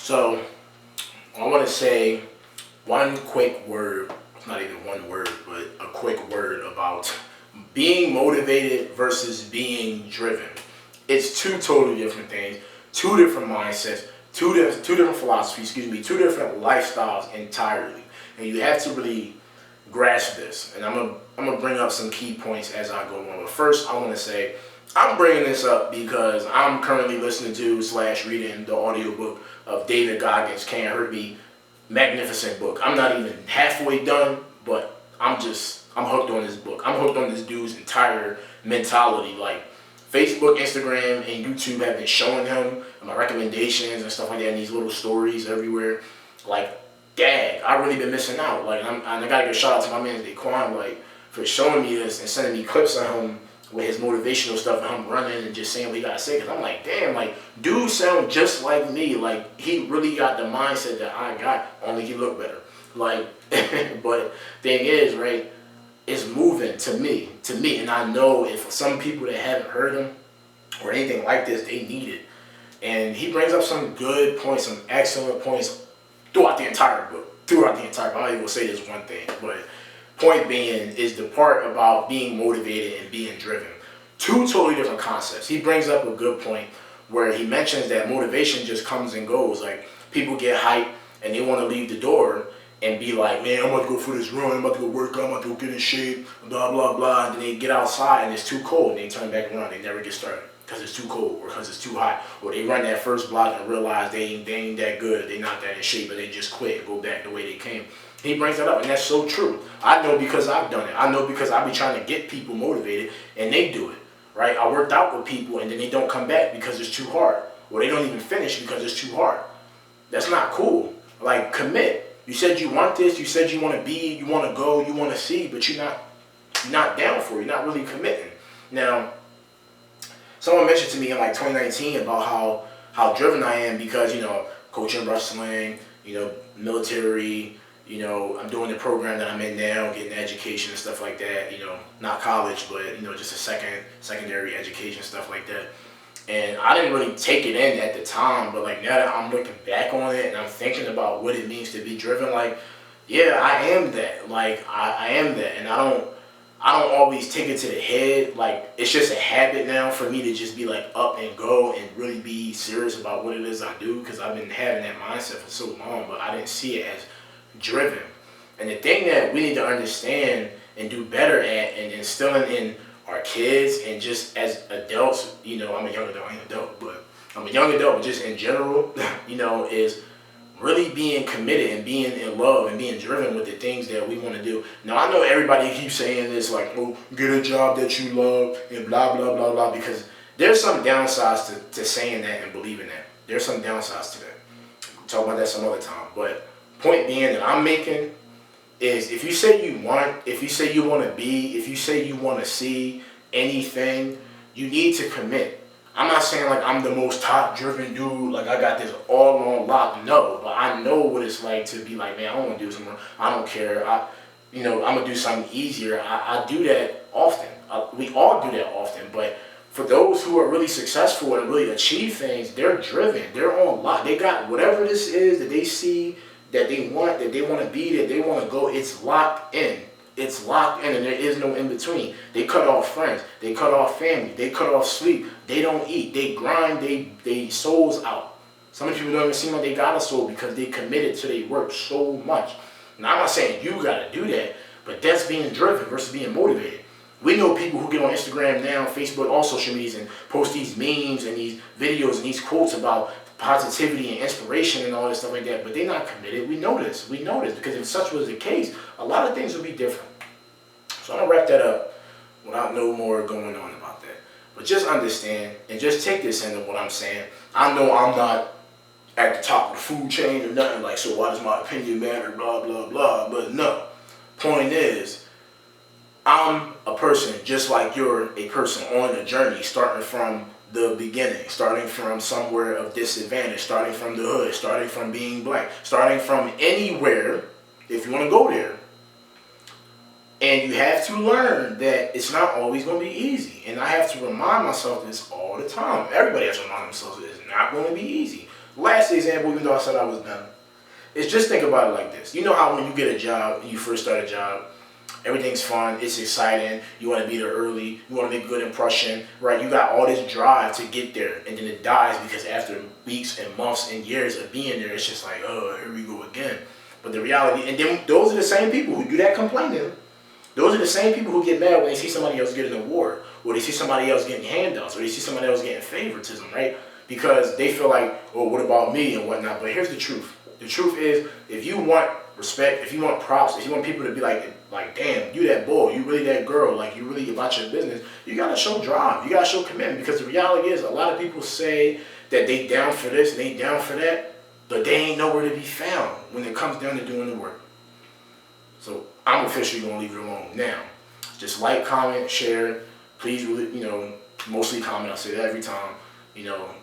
So I want to say one quick word, not even one word, but a quick word about being motivated versus being driven. It's two totally different things, two different mindsets, two different philosophies, two different lifestyles entirely. And you have to really grasp this. And I'm gonna bring up some key points as I go on. But first, I want to say I'm bringing this up because I'm currently listening to / reading the audiobook of David Goggins' Can't Hurt Me. Magnificent book. I'm not even halfway done, but I'm hooked on this book. I'm hooked on this dude's entire mentality. Like Facebook, Instagram, and YouTube have been showing him my recommendations and stuff like that, and these little stories everywhere. Like, dang, I really been missing out. Like, I gotta give a shout out to my man Daquan, like, for showing me this and sending me clips of him with his motivational stuff and him running and just saying what he gotta say. Cause I'm like, damn, like, dude sound just like me. Like, he really got the mindset that I got, only he looked better. Like, but thing is, right, it's moving to me. And I know if some people that haven't heard him or anything like this, they need it. And he brings up some good points, some excellent points throughout the entire book. I don't even say this one thing, but point being is the part about being motivated and being driven. Two totally different concepts. He brings up a good point where he mentions that motivation just comes and goes. Like, people get hyped and they want to leave the door and be like, man, I'm about to go for this run, I'm about to go work out, I'm about to go get in shape, blah, blah, blah. And then they get outside and it's too cold and they turn back around. They never get started because it's too cold or because it's too hot. Or they run that first block and realize they ain't that good, they not that in shape, but they just quit and go back the way they came. He brings that up, and that's so true. I know because I've done it. I know because I be trying to get people motivated, and they do it, right? I worked out with people, and then they don't come back because it's too hard. Or they don't even finish because it's too hard. That's not cool. Like, commit. You said you want this. You said you want to be. You want to go. You want to see. But you're not down for it. You're not really committing. Now, someone mentioned to me in like 2019 about how driven I am because, coaching wrestling, military. I'm doing the program that I'm in now, getting education and stuff like that. Not college, but just a secondary education, stuff like that. And I didn't really take it in at the time, but like now that I'm looking back on it and I'm thinking about what it means to be driven, like, yeah, I am that. Like, I am that, and I don't always take it to the head. Like, it's just a habit now for me to just be like up and go and really be serious about what it is I do, because I've been having that mindset for so long, but I didn't see it as driven. And the thing that we need to understand and do better at and instilling in our kids and just as adults, I'm a young adult, I ain't an adult, but I'm a young adult, but just in general, is really being committed and being in love and being driven with the things that we want to do. Now, I know everybody keeps saying this, like, oh, get a job that you love and blah, blah, blah, blah, because there's some downsides to saying that and believing that. There's some downsides to that. We'll talk about that some other time, but point being that I'm making is if you say you want to be, if you say you want to see anything, you need to commit. I'm not saying like I'm the most top driven dude, like I got this all on lock, no, but I know what it's like to be like, man, I want to do something, I don't care, I'm going to do something easier. I do that often. We all do that often, but for those who are really successful and really achieve things, they're driven, they're on lock, they got whatever this is that they see that they want to be, that they want to go, it's locked in. It's locked in and there is no in between. They cut off friends, they cut off family, they cut off sleep, they don't eat, they grind, they souls out. Some people don't even seem like they got a soul because they committed to their work so much. Now, I'm not saying you got to do that, but that's being driven versus being motivated. We know people who get on Instagram now, Facebook, all social medias, and post these memes and these videos and these quotes about positivity and inspiration and all this stuff like that, but they're not committed. We know this because if such was the case, a lot of things would be different. So I'm going to wrap that up without no more going on about that. But just understand and just take this into what I'm saying. I know I'm not at the top of the food chain or nothing like, so why does my opinion matter, blah, blah, blah, but no. Point is, I'm a person just like you're a person on a journey starting from the beginning, starting from somewhere of disadvantage, starting from the hood, starting from being black, starting from anywhere, if you want to go there. And you have to learn that it's not always going to be easy. And I have to remind myself this all the time. Everybody has to remind themselves that it's not going to be easy. Last example, even though I said I was done, is just think about it like this. You know how when you get a job, you first start a job, everything's fun, it's exciting, you want to be there early, you want to make a good impression, right? You got all this drive to get there, and then it dies because after weeks and months and years of being there, it's just like, oh, here we go again. But the reality, and then those are the same people who do that complaining. Those are the same people who get mad when they see somebody else get an award, or they see somebody else getting handouts, or they see somebody else getting favoritism, right? Because they feel like, oh, what about me and whatnot. But here's the truth. The truth is, if you want respect, if you want props, if you want people to be like, damn, you that boy, you really that girl, like you really about your business, you gotta show drive, you gotta show commitment. Because the reality is, a lot of people say that they down for this and they down for that, but they ain't nowhere to be found when it comes down to doing the work. So I'm officially gonna leave it alone now. Just like, comment, share. Please, really, mostly comment. I say that every time.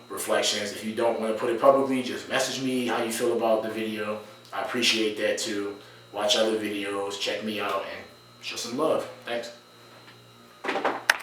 Reflections. If you don't want to put it publicly, just message me how you feel about the video. I appreciate that too. Watch other videos, check me out, and show some love. Thanks.